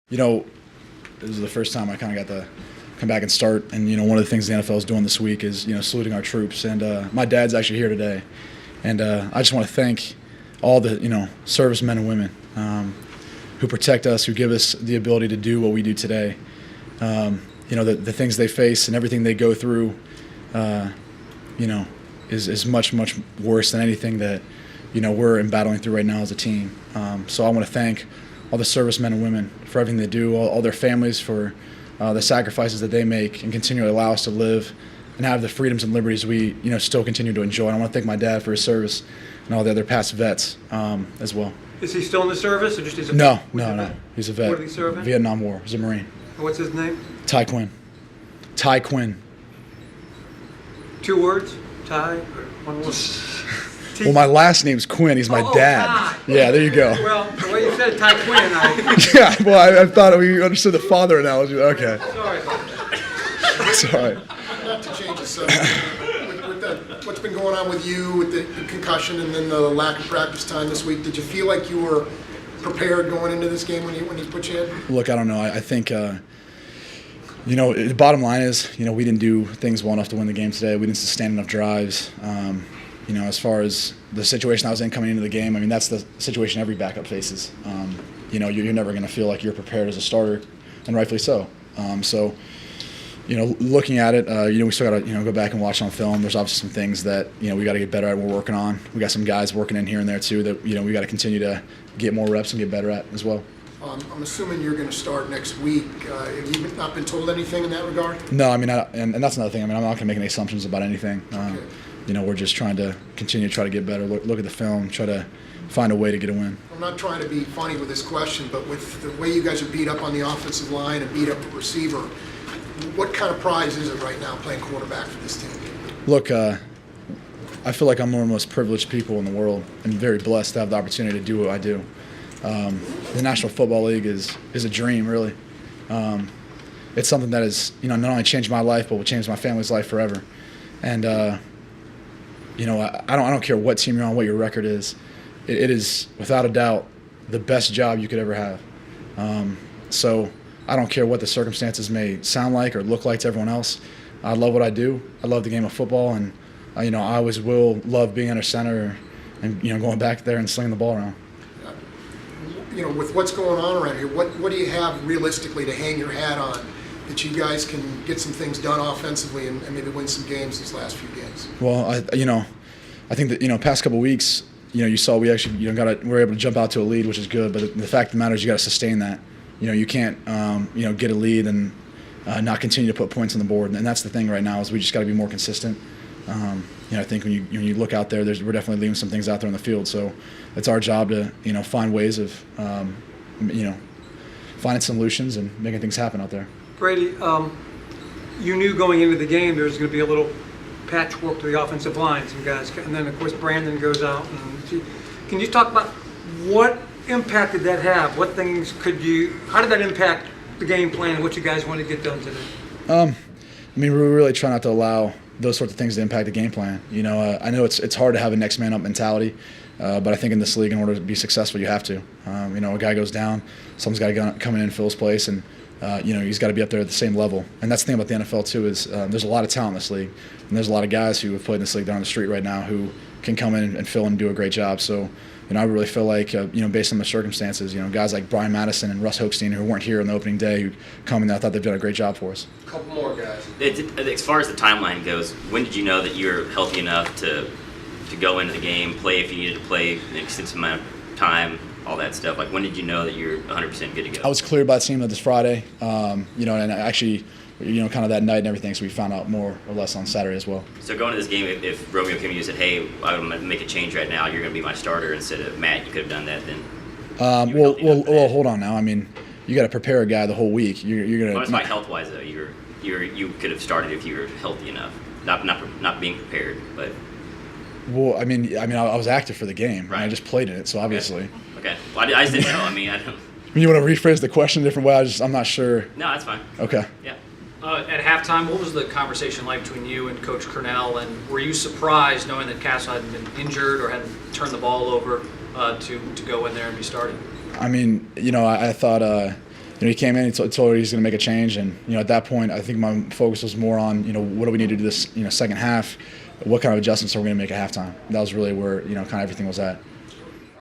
You know, this is the first time I kind of got to come back and start. And, one of the things the NFL is doing this week is, saluting our troops. And my dad's actually here today. And I just want to thank all the, servicemen and women who protect us, who give us the ability to do what we do today. The things they face and everything they go through, is much, much worse than anything that, we're battling through right now as a team. So I want to thank all the servicemen and women for everything they do, all their families for the sacrifices that they make and continue to allow us to live and have the freedoms and liberties we, still continue to enjoy. And I want to thank my dad for his service and all the other past vets as well. Is he still in the service or just he's a No. He's a vet. What did he serve in? Vietnam War. He's a Marine. And what's his name? Quinn. Quinn. 2 words? Ty? Or 1 word? Well, my last name's Quinn. He's my dad. Ty. Yeah, there you go. Well, the way you said Ty Quinn, Yeah, well, I thought we understood the father analogy. Okay. Sorry about that. It's all right. Not to change the subject, what's been going on with you with the concussion and then the lack of practice time this week? Did you feel like you were prepared going into this game when he put you in? Look, I don't know. I think, the bottom line is, we didn't do things well enough to win the game today. We didn't sustain enough drives. As far as the situation I was in coming into the game, that's the situation every backup faces. You're never going to feel like you're prepared as a starter, and rightfully so. Looking at it, we still got to, go back and watch on film. There's obviously some things that, we got to get better at. We're working on. We got some guys working in here and there too that, we got to continue to get more reps and get better at as well. I'm assuming you're going to start next week. Have you not been told anything in that regard? No, and that's another thing. I'm not going to make any assumptions about anything. Okay. We're just trying to continue to try to get better, look at the film, try to find a way to get a win. I'm not trying to be funny with this question, but with the way you guys are beat up on the offensive line and beat up the receiver, what kind of prize is it right now playing quarterback for this team? Look, I feel like I'm one of the most privileged people in the world and very blessed to have the opportunity to do what I do. The National Football League is a dream, really. It's something that has, not only changed my life, but will change my family's life forever. And, I don't care what team you're on, what your record is. It is, without a doubt, the best job you could ever have. So I don't care what the circumstances may sound like or look like to everyone else. I love what I do. I love the game of football, and I always will love being under center and going back there and slinging the ball around. With what's going on around here, what do you have realistically to hang your hat on that you guys can get some things done offensively and maybe win some games these last few games? Well, I think that past couple of weeks, you saw we actually we're able to jump out to a lead, which is good. But the fact of the matter is, you got to sustain that. You can't get a lead and not continue to put points on the board. And that's the thing right now is we just got to be more consistent. I think when you look out there, we're definitely leaving some things out there on the field. So it's our job to find ways of finding solutions and making things happen out there. Brady, you knew going into the game there was going to be a little patchwork to the offensive line, some guys, and then of course Brandon goes out. Can you talk about what impact did that have? What things how did that impact the game plan and what you guys wanted to get done today? We really try not to allow those sorts of things to impact the game plan. I know it's hard to have a next man up mentality, but I think in this league, in order to be successful, you have to. A guy goes down, someone's got to come in and fill his place, and he's got to be up there at the same level. And that's the thing about the NFL too is there's a lot of talent in this league, and there's a lot of guys who have played in this league down the street right now who can come in and fill and do a great job. So, I really feel like, based on the circumstances, guys like Brian Madison and Russ Hochstein who weren't here on the opening day who come in, I thought they've done a great job for us. A couple more guys. As far as the timeline goes, when did you know that you were healthy enough to go into the game, play if you needed to play an extensive amount of time, all that stuff? Like, when did you know that you're 100% good to go? I was cleared by the team this Friday, and actually, kind of that night and everything, so we found out more or less on Saturday as well. So going to this game, if Romeo came to you and said, hey, I'm going to make a change right now, you're going to be my starter instead of Matt, you could have done that then? Well, hold on now. You got to prepare a guy the whole week. You're going to. Well, that's why health-wise, though, you could have started if you were healthy enough. Not being prepared, but. Well, I was active for the game. Right. I just played in it, so obviously. Okay. Well, I just didn't know. I don't. You want to rephrase the question a different way? I'm not sure. No, that's fine. Okay. Yeah. At halftime, what was the conversation like between you and Coach Cornell, and were you surprised knowing that Castle hadn't been injured or hadn't turned the ball over to go in there and be starting? I thought he came in, he told her he's going to make a change, and at that point, I think my focus was more on what do we need to do this second half, what kind of adjustments are we going to make at halftime. That was really where kind of everything was at.